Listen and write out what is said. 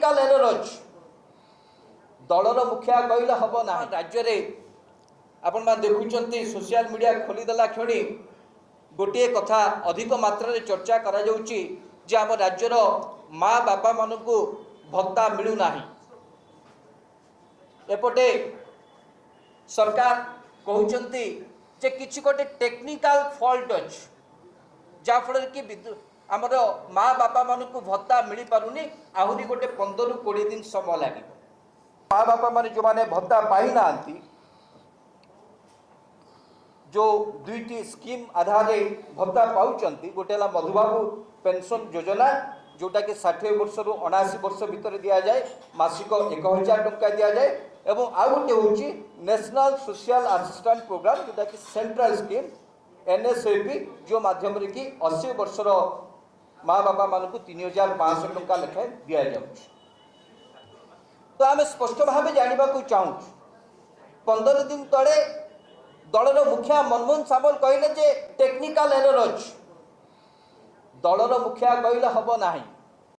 technical error अछि दलर मुखिया कहले हम ना राज्य रे आपण मान देखुचंती सोशल मीडिया खोली देला क्षणी गोटे कथा अधिक मात्रा रे चर्चा करा जाउची जे आम राज्यर माँ बापा मानकु भत्ता मिलू नाही एपटे सरकार कहउचंती जे किछि गोटे टेक्निकल फॉल्ट अछि जा फल कि आमर माँ बापा मानकु भत्ता मिली पारुनी आहुरी गोटे 15 रु 20 दिन समय लागे माँ बापा माने जो माने भत्ता पाई नांती जो दुईटी स्कीम आधार भत्ता पाउचंती गोटे ला मधुबाबू पेंशन योजना जोटा कि 60 वर्ष रु 79 वर्ष भितर दिया जाए मासिक 1000 टंका दिया जाए एवं आ गोटे होची नेशनल सोशल असिस्टेंट प्रोग्राम जोटा कि सेंट्रल स्कीम एनएसएपी जो माध्यम रे कि 80 वर्ष रो माँ बापा मान को 3500 टंका लेखाएं दिया जाउछ तो आम स्पष्ट भाव जानवा चाहूँ 15 दिन तले दलर मुखिया मनमोहन सामल कहले जे टेक्निकल एरर अछि दलर मुखिया कहले हम नाही